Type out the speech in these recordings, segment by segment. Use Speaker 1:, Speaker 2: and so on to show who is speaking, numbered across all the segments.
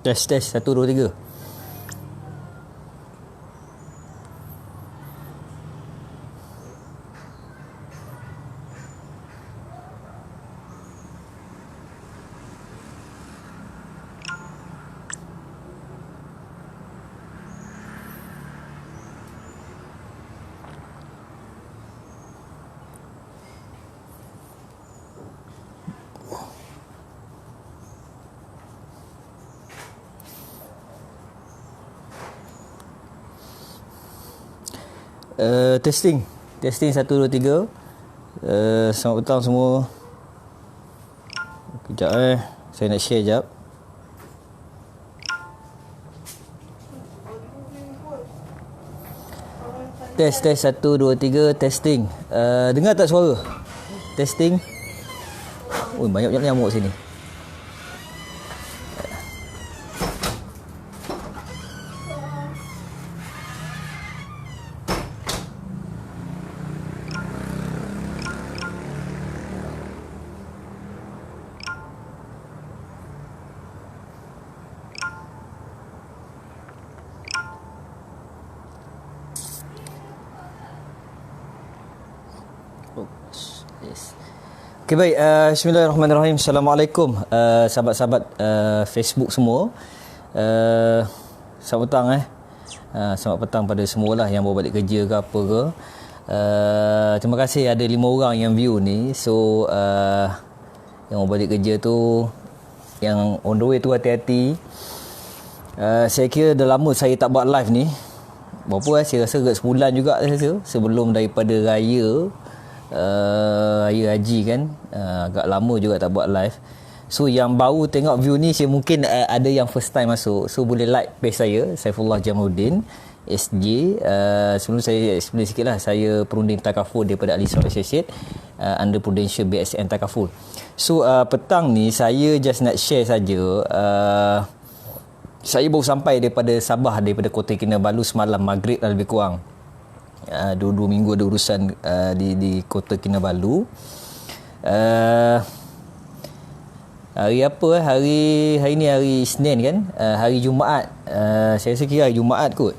Speaker 1: Tes 1 2 3. Testing 1 2 3. Selamat petang semua. Kejap saya nak share jap. Test 1 2 3 testing. Dengar tak suara? Testing. Oh, banyak nyamuk sini. Okay, baik. Bismillahirrahmanirrahim. Assalamualaikum sahabat-sahabat Facebook semua. Selamat petang selamat petang pada semualah yang baru balik kerja ke apa ke. Terima kasih ada 5 orang yang view ni. So yang baru balik kerja tu, yang on the way tu hati-hati. Saya kira dah lama saya tak buat live ni. Berapa saya rasa agak sebulan juga saya rasa, sebelum daripada raya haji kan. Agak lama juga tak buat live. So yang baru tengok view ni, saya mungkin ada yang first time masuk, so boleh like page saya, Saifullah Jamaluddin SJ. Sebelum saya explain sikit lah, saya perunding takaful daripada Ali Saud Associate under Prudential BSN Takaful. So petang ni saya just nak share saja. Saya baru sampai daripada Sabah, daripada Kota Kinabalu semalam maghrib lah lebih kurang. 2 minggu ada urusan di Kota Kinabalu. Hari apa hari ni hari Isnin kan, hari Jumaat. Saya rasa kira hari Jumaat kot.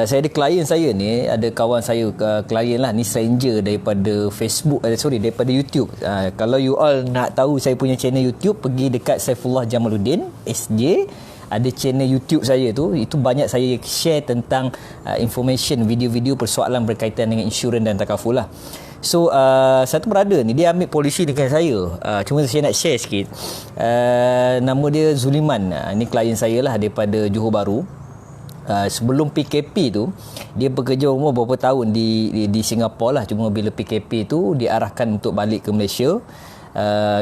Speaker 1: Saya ada klien saya ni, ada kawan saya klien lah ni, stranger daripada Facebook, daripada YouTube. Kalau you all nak tahu saya punya channel YouTube, pergi dekat Saifullah Jamaluddin SJ. Ada channel YouTube saya tu, itu banyak saya share tentang information, video-video persoalan berkaitan dengan insurans dan takaful lah. So satu brother ni, dia ambil polisi dengan saya. Cuma saya nak share sikit. Nama dia Zuliman. Ni klien saya lah daripada Johor Bahru. Sebelum PKP tu, dia bekerja umur berapa tahun di Singapura lah. Cuma bila PKP tu, diarahkan untuk balik ke Malaysia.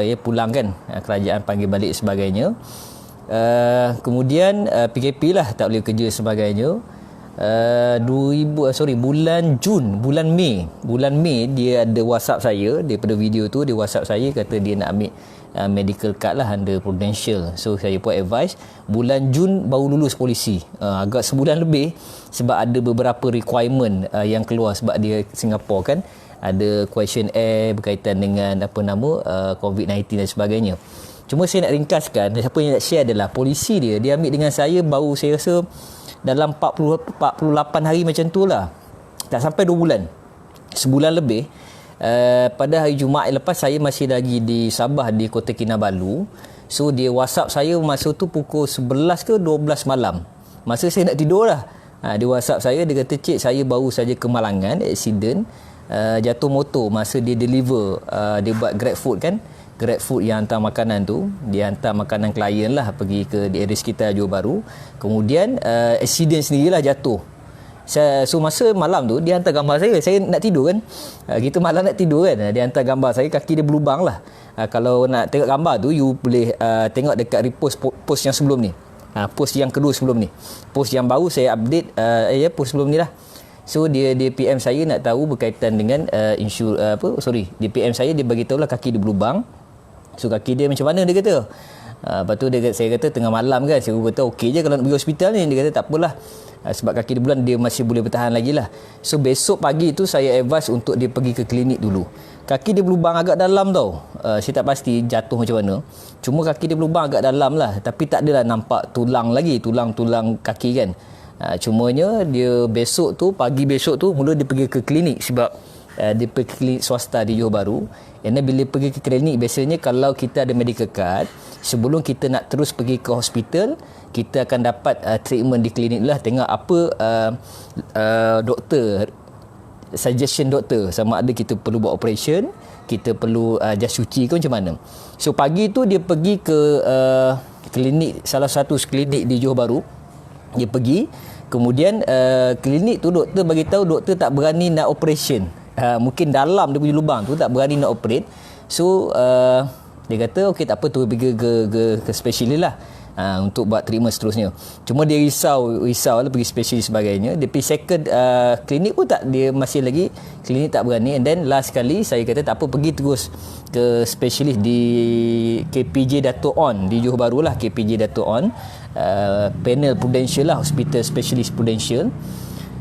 Speaker 1: Dia pulang kan, kerajaan panggil balik sebagainya. Kemudian PKP lah, tak boleh kerja sebagainya. Bulan Mei dia ada WhatsApp saya, daripada video tu dia WhatsApp saya, kata dia nak ambil medical card lah under Prudential. So saya pun advice, bulan Jun baru lulus polisi. Agak sebulan lebih, sebab ada beberapa requirement yang keluar, sebab dia Singapura kan, ada questionnaire berkaitan dengan COVID-19 dan sebagainya. Cuma saya nak ringkaskan, siapa yang nak share adalah polisi dia ambil dengan saya baru saya rasa dalam 48 hari macam tu lah. Tak sampai 2 bulan. Sebulan lebih. Pada hari Jumaat lepas, saya masih lagi di Sabah, di Kota Kinabalu. So dia WhatsApp saya masa tu pukul 11 ke 12 malam. Masa saya nak tidur lah. Dia WhatsApp saya, dia kata, "Cik, saya baru saja ke Malangan, accident, jatuh motor masa dia deliver, dia buat Grab Food kan. Grab Food yang hantar makanan tu, dia hantar makanan klien lah pergi ke di area sekitar Johor Bahru. Kemudian accident sendirilah, jatuh. So masa malam tu dia hantar gambar saya nak tidur kan. Kita malam nak tidur kan, dia hantar gambar saya, kaki dia berlubang lah. Kalau nak tengok gambar tu, you boleh tengok dekat repost post yang sebelum ni. Post yang kedua sebelum ni. Post yang baru saya update post sebelum ni lah. So dia PM saya nak tahu berkaitan dengan dia PM saya, dia bagi tahu lah kaki dia berlubang. So kaki dia macam mana, dia kata Lepas tu saya kata tengah malam kan, saya kata okey je kalau nak pergi hospital ni. Dia kata tak apalah, sebab kaki dia bulan dia masih boleh bertahan lagi lah. So besok pagi tu saya advise untuk dia pergi ke klinik dulu. Kaki dia berlubang agak dalam tau. Saya tak pasti jatuh macam mana. Cuma kaki dia berlubang agak dalam lah. Tapi tak adalah nampak tulang lagi, tulang-tulang kaki kan. Cumanya dia besok tu, pagi besok tu mula dia pergi ke klinik sebab dia pergi klinik swasta di Johor Bahru. And then bila pergi ke klinik, biasanya kalau kita ada medical card, sebelum kita nak terus pergi ke hospital, kita akan dapat treatment di klinik lah. Tengok apa doktor, suggestion doktor, sama ada kita perlu buat operation, kita perlu just cuci ke macam mana. So pagi tu dia pergi ke klinik, salah satu klinik di Johor Bahru. Dia pergi, kemudian klinik tu doktor bagi tahu doktor tak berani nak operation. Mungkin dalam dia punya lubang tu tak berani nak operate. So dia kata okey tak apa tu, pergi ke specialist lah untuk buat treatment seterusnya. Cuma dia risau lah pergi specialist sebagainya. Dia pergi second klinik pun tak, dia masih lagi klinik tak berani. And then last kali saya kata tak apa, pergi terus ke specialist di KPJ Dato' On di Johor Bahru lah, KPJ Dato' On, panel Prudential lah, hospital specialist Prudential.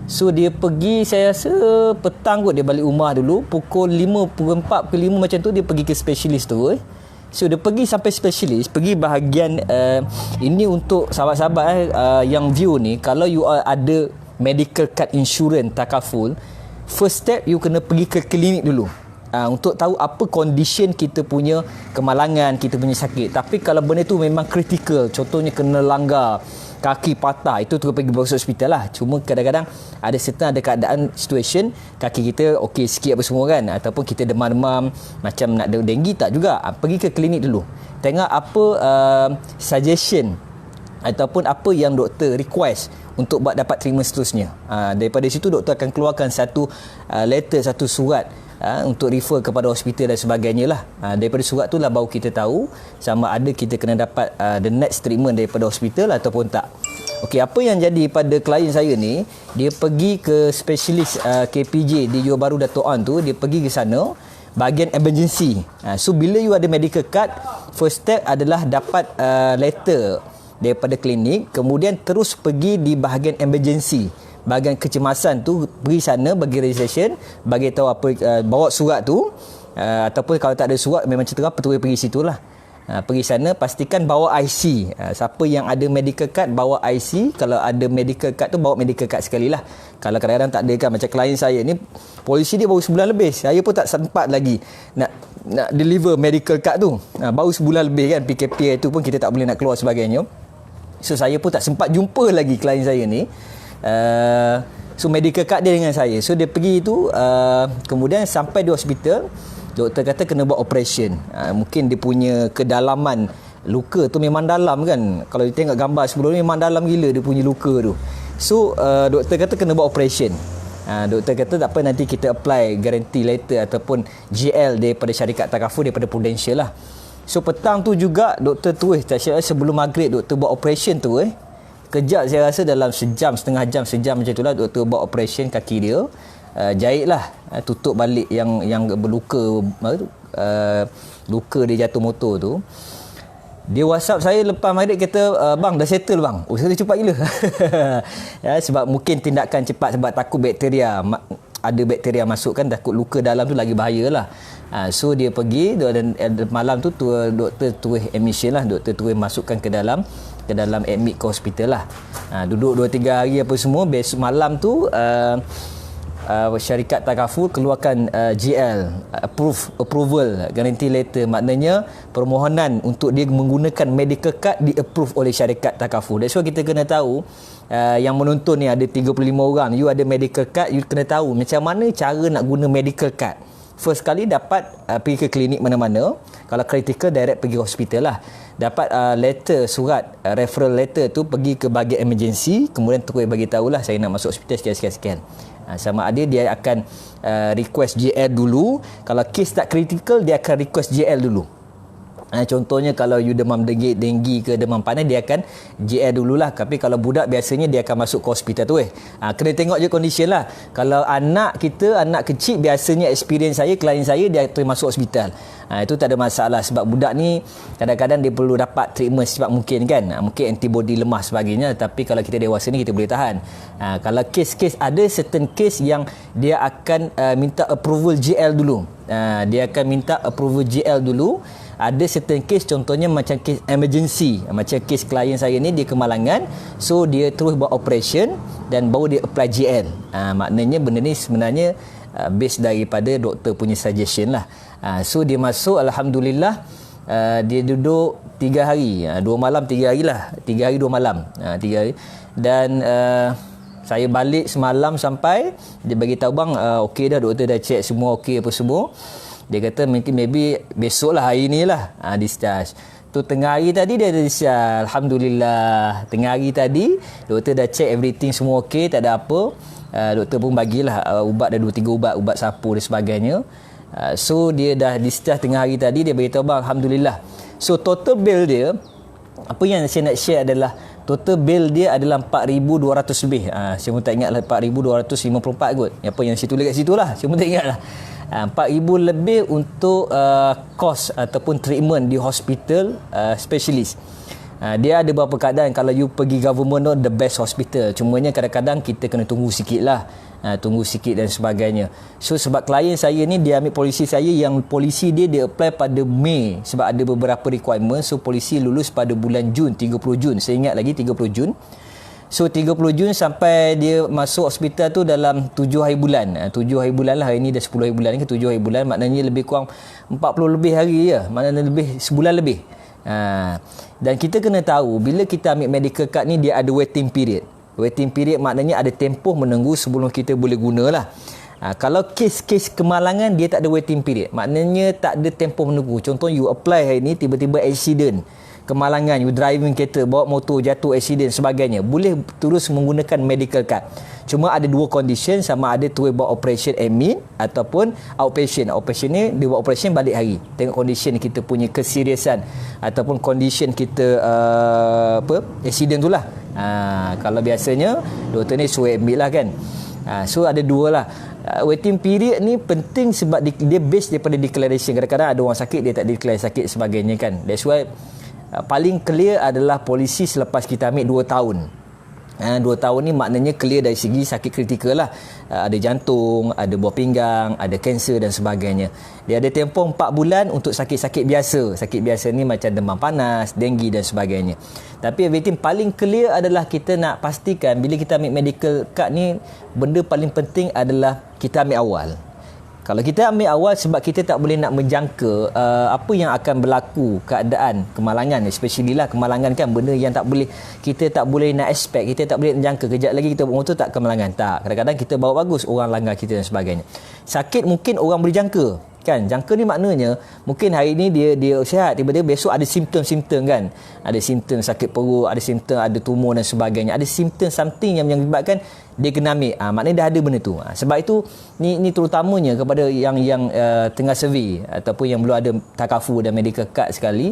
Speaker 1: So dia pergi, saya rasa petang kot dia balik rumah dulu, pukul 5, pukul 4, pukul 5 macam tu dia pergi ke specialist tu. So dia pergi sampai specialist, pergi bahagian ini untuk sahabat-sahabat yang view ni, kalau you ada medical card insurance takaful, first step you kena pergi ke klinik dulu. Untuk tahu apa condition kita punya kemalangan, kita punya sakit. Tapi kalau benda tu memang kritikal, contohnya kena langgar, kaki patah, itu terus pergi masuk hospital lah. Cuma kadang-kadang ada keadaan situation kaki kita okey sikit apa semua kan, ataupun kita demam-demam macam nak denggi, tak juga. Pergi ke klinik dulu, tengok apa suggestion ataupun apa yang doktor request untuk buat dapat treatment seterusnya. Daripada situ doktor akan keluarkan satu letter, satu surat untuk refer kepada hospital dan sebagainya lah. Daripada surat tu lah baru kita tahu sama ada kita kena dapat the next treatment daripada hospital ataupun tak. Okey, apa yang jadi pada klien saya ni, dia pergi ke specialist KPJ di Johor Bahru Dato' On tu, dia pergi ke sana bahagian emergency. So bila you ada medical card, first step adalah dapat letter daripada klinik, kemudian terus pergi di bahagian emergency, bahagian kecemasan tu, pergi sana bagi registration, bagi tahu apa, bawa surat tu, ataupun kalau tak ada surat memang cerita apa tu, pergi situ lah. Pergi sana, pastikan bawa IC. Siapa yang ada medical card bawa IC. Kalau ada medical card tu bawa medical card sekali lah. Kalau kadang-kadang tak ada kan, macam klien saya ni polisi dia baru sebulan lebih, saya pun tak sempat lagi nak deliver medical card tu. Baru sebulan lebih kan, PKP itu pun kita tak boleh nak keluar sebagainya. So saya pun tak sempat jumpa lagi klien saya ni. So medical card dia dengan saya. So dia pergi tu, kemudian sampai di hospital, doktor kata kena buat operation. Mungkin dia punya kedalaman luka tu memang dalam kan. Kalau kita tengok gambar sebelum ni memang dalam gila dia punya luka tu. So doktor kata kena buat operation. Doktor kata tak apa, nanti kita apply guarantee letter ataupun GL daripada syarikat takaful, daripada Prudential lah. So petang tu juga doktor tulis, tak silap sebelum maghrib doktor buat operation tu. Kejap, saya rasa dalam sejam, setengah jam, sejam macam itulah doktor buat operation kaki dia. Jahit lah, tutup balik yang berluka, luka dia jatuh motor tu. Dia WhatsApp saya lepas maghrib kata, bang dah settle bang. Oh, saya cepat gila. Sebab mungkin tindakan cepat sebab takut bakteria, ada bakteria masuk kan, takut luka dalam tu lagi bahaya lah. So dia pergi dan malam tu doktor tulis admission lah, doktor tulis masukkan ke dalam admit ke hospital lah. Duduk 2-3 hari apa semua. Besok malam tu syarikat takaful keluarkan GL, approval guarantee letter, maknanya permohonan untuk dia menggunakan medical card di approve oleh syarikat takaful. That's why kita kena tahu, yang menonton ni ada 35 orang, you ada medical card, you kena tahu macam mana cara nak guna medical card. First kali dapat pergi ke klinik mana-mana, kalau critical direct pergi hospital lah. Dapat letter, surat referral letter tu, pergi ke bahagian emergency, kemudian terus bagi tahulah saya nak masuk hospital sekian. Sama ada dia akan request GL dulu. Kalau kes tak critical, dia akan request GL dulu. Contohnya kalau you demam denggi ke demam panas, dia akan JL dululah. Tapi kalau budak biasanya dia akan masuk ke hospital tu kena tengok je condition lah. Kalau anak kecil, biasanya experience saya, klien saya, dia terus masuk hospital. Itu tak ada masalah, sebab budak ni kadang-kadang dia perlu dapat treatment secepat mungkin kan. Mungkin antibody lemah sebagainya, tapi kalau kita dewasa ni kita boleh tahan. Kalau kes-kes, ada certain case yang dia akan minta approval JL dulu. Dia akan minta approval JL dulu. Ada certain case, contohnya macam case emergency, macam case klien saya ni dia kemalangan, so dia terus buat operation dan baru dia apply JL. Maknanya benda ni sebenarnya based daripada doktor punya suggestion lah. So dia masuk, Alhamdulillah, dia duduk 3 hari, 2 malam 3 hari lah, 3 hari 2 malam, 3 hari. Dan saya balik semalam sampai dia bagi tahu, bang, okey dah, doktor dah check semua okey apa semua. Dia kata maybe besok lah, hari ni lah discharge. Tu tengah hari tadi dia ada discharge. Alhamdulillah. Tengah hari tadi doktor dah check everything semua okey, tak ada apa. Doktor pun bagilah ubat, ada 2-3 ubat sapu dan sebagainya. So dia dah discharge tengah hari tadi. Dia beritahu, bang, Alhamdulillah. So total bill dia, apa yang saya nak share adalah total bill dia adalah 4,200 lebih. Saya pun tak ingat lah, 4,254 kot. Apa yang saya tulis kat situ lah, saya pun tak ingat lah. 4,000 lebih untuk kos ataupun treatment di hospital specialist. Dia ada beberapa keadaan, kalau you pergi government tu, the best hospital. Cumanya kadang-kadang kita kena tunggu sikit lah, tunggu sikit dan sebagainya. So sebab klien saya ni, dia ambil polisi saya, yang polisi dia apply pada Mei, sebab ada beberapa requirement. So polisi lulus pada bulan Jun, 30 Jun, saya ingat lagi 30 Jun. So 30 Jun sampai dia masuk hospital tu dalam 7 hari bulan. 7 hari bulan lah, hari ni dah 10 hari bulan ke 7 hari bulan, maknanya lebih kurang 40 lebih hari je, maknanya lebih sebulan lebih. Dan kita kena tahu, bila kita ambil medical card ni, dia ada waiting period. Waiting period maknanya ada tempoh menunggu sebelum kita boleh gunalah. Kalau kes-kes kemalangan, dia tak ada waiting period, maknanya tak ada tempoh menunggu. Contoh you apply hari ni, tiba-tiba accident, kemalangan, you driving kereta, bawa motor, jatuh, accident sebagainya, boleh terus menggunakan medical card. Cuma ada 2 condition, sama ada tu buat operation admit ataupun outpatient. Outpatient ni dia buat operation balik hari, tengok condition kita punya keseriusan ataupun condition kita accident tu lah. Kalau biasanya doktor ni suruh admit lah kan. So ada 2 lah. Waiting period ni penting sebab dia based daripada declaration. Kadang-kadang ada orang sakit, dia tak declare sakit sebagainya kan. That's why paling clear adalah polisi selepas kita ambil 2 tahun. 2 tahun ni maknanya clear dari segi sakit kritikal lah. Ada jantung, ada buah pinggang, ada kanser dan sebagainya. Dia ada tempoh 4 bulan untuk sakit-sakit biasa. Sakit biasa ni macam demam panas, denggi dan sebagainya. Tapi everything paling clear adalah kita nak pastikan bila kita ambil medical card ni, benda paling penting adalah kita ambil awal. Kalau kita ambil awal, sebab kita tak boleh nak menjangka apa yang akan berlaku, keadaan kemalangan, especially lah kemalangan kan, benda yang kita tak boleh nak expect, kita tak boleh menjangka. Kejap lagi kita bawa motor tak kemalangan, tak. Kadang-kadang kita bawa bagus, orang langgar kita dan sebagainya. Sakit mungkin orang boleh jangka kan. Jangka ni maknanya mungkin hari ni dia sihat, tiba-tiba besok ada simptom-simptom kan. Ada simptom sakit perut, ada simptom ada tumor dan sebagainya. Ada simptom something yang menyebabkan dia kena ambil. Maknanya dah ada benda tu. Sebab itu ni terutamanya kepada yang tengah survey ataupun yang belum ada takafu dan medical card sekali.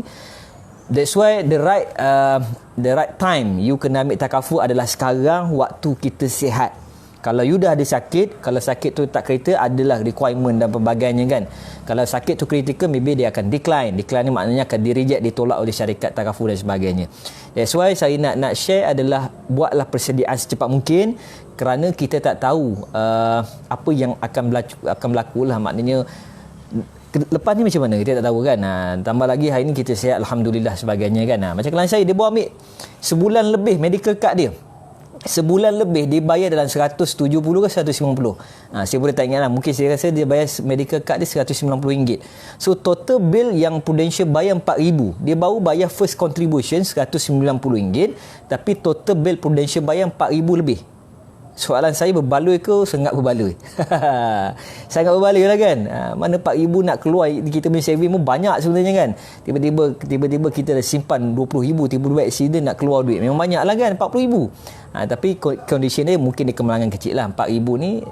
Speaker 1: That's why the right time you kena ambil takafu adalah sekarang, waktu kita sihat. Kalau you dah ada sakit, kalau sakit tu tak kritikal, adalah requirement dan pelbagainya kan. Kalau sakit tu kritikal, maybe dia akan decline. Decline ni maknanya akan di-reject, ditolak oleh syarikat takaful dan sebagainya. That's why saya nak share adalah buatlah persediaan secepat mungkin, kerana kita tak tahu apa yang akan berlaku lah. Maknanya lepas ni macam mana kita tak tahu kan. Tambah lagi hari ni kita sihat, Alhamdulillah sebagainya kan. Macam klien saya, dia bawa ambil sebulan lebih medical card dia. Sebulan lebih dia bayar dalam 170 ke 150. Saya boleh tak ingat lah. Mungkin saya rasa dia bayar medical card dia RM190. So total bill yang Prudential bayar RM4,000. Dia baru bayar first contribution RM190. Tapi total bill Prudential bayar RM4,000 lebih. Soalan saya berbaloi ke sangat berbaloi? Sangat berbaloi lah kan. Mana 4,000 nak keluar kita punya saving pun banyak sebenarnya kan. Tiba-tiba kita dah simpan 20,000, tiba-tiba accident nak keluar duit. Memang banyak lah kan 40,000. Tapi condition dia mungkin dia kemalangan kecil lah. 4,000 ni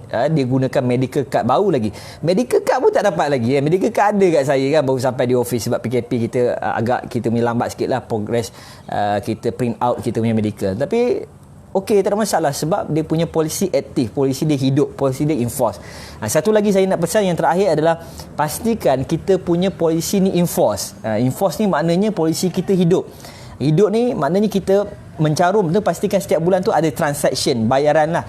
Speaker 1: dia gunakan medical card baru lagi. Medical card pun tak dapat lagi. Medical card ada kat saya kan, baru sampai di office sebab PKP kita agak kita punya lambat sikit lah progress kita print out kita punya medical. Tapi okey, tak ada masalah sebab dia punya polisi aktif, polisi dia hidup, polisi dia enforce. Satu lagi saya nak pesan yang terakhir adalah pastikan kita punya polisi ni enforce. Enforce ni maknanya polisi kita hidup. Hidup ni maknanya kita mencarum tu, pastikan setiap bulan tu ada transaction, bayaran lah.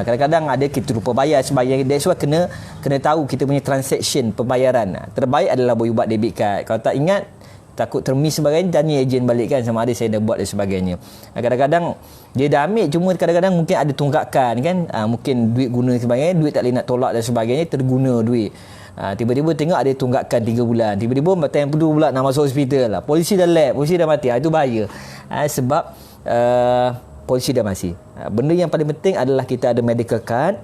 Speaker 1: Kadang-kadang ada kita lupa bayar sebagainya. That's why kena tahu kita punya transaction pembayaran. Terbaik adalah boleh buat debit card. Kalau tak ingat, takut termis sebagainya, tanya ejen balik kan sama ada saya dah buat dan sebagainya. Kadang-kadang dia dah ambil, cuma kadang-kadang mungkin ada tunggakan kan, mungkin duit guna sebagainya, duit tak boleh nak tolak dan sebagainya, terguna duit. Tiba-tiba tengok ada tunggakan 3 bulan, tiba-tiba time 2 bulan nak masuk hospital lah, polisi dah lab, polisi dah mati. Itu bahaya. Sebab polisi dah mati. Benda yang paling penting adalah kita ada medical card.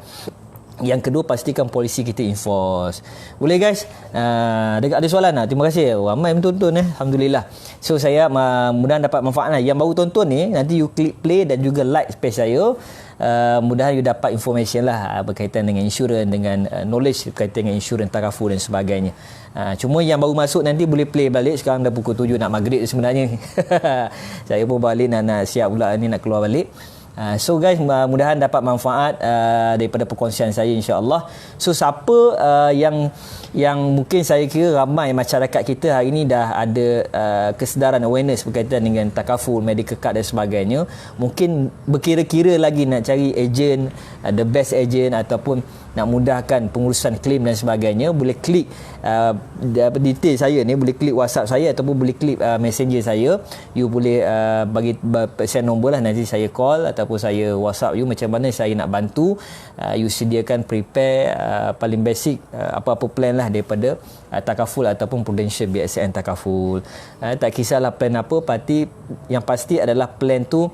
Speaker 1: Yang kedua, pastikan polisi kita enforce. Boleh guys? Ada soalan tak? Terima kasih. Ramai menonton Alhamdulillah. So saya mudah-mudahan dapat manfaat lah. Yang baru tonton ni, nanti you klik play dan juga like page saya. Mudah-mudahan you dapat information lah berkaitan dengan insurans, dengan knowledge berkaitan dengan insurans, takaful dan sebagainya. Cuma yang baru masuk nanti boleh play balik. Sekarang dah pukul 7 nak maghrib sebenarnya. Saya pun balik nak siap pula ni nak keluar balik. So guys, mudah-mudahan dapat manfaat daripada perkongsian saya insya-Allah. So siapa yang mungkin saya kira ramai masyarakat kita hari ini dah ada kesedaran awareness berkaitan dengan takaful, medical card dan sebagainya, mungkin berkira-kira lagi nak cari ejen, the best agent ataupun nak mudahkan pengurusan claim dan sebagainya, boleh klik detail saya ni, boleh klik WhatsApp saya ataupun boleh klik messenger saya. You boleh bagi send nombor lah, nanti saya call ataupun saya WhatsApp you macam mana saya nak bantu. You sediakan prepare paling basic apa-apa plan lah daripada takaful ataupun Prudential BSN takaful. Tak kisahlah plan apa, yang pasti adalah plan tu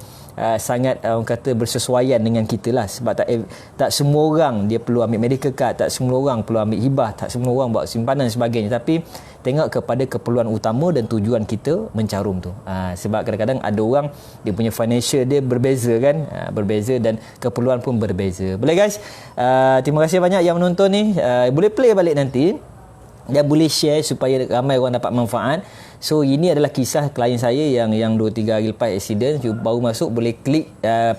Speaker 1: sangat orang kata bersesuaian dengan kita lah. Sebab tak semua orang dia perlu ambil medical card, tak semua orang perlu ambil hibah, tak semua orang buat simpanan dan sebagainya. Tapi tengok kepada keperluan utama dan tujuan kita mencarum tu. Sebab kadang-kadang ada orang dia punya financial dia berbeza kan, berbeza dan keperluan pun berbeza. Boleh guys? Terima kasih banyak yang menonton ni. Boleh play balik nanti dan boleh share supaya ramai orang dapat manfaat. So ini adalah kisah klien saya yang 2-3 hari lepas accident, baru masuk, boleh klik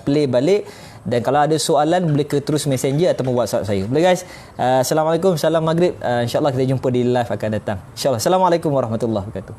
Speaker 1: play balik. Dan kalau ada soalan boleh terus messenger ataupun WhatsApp saya. Boleh guys? Assalamualaikum, salam maghrib. InsyaAllah kita jumpa di live akan datang. InsyaAllah. Assalamualaikum warahmatullahi wabarakatuh.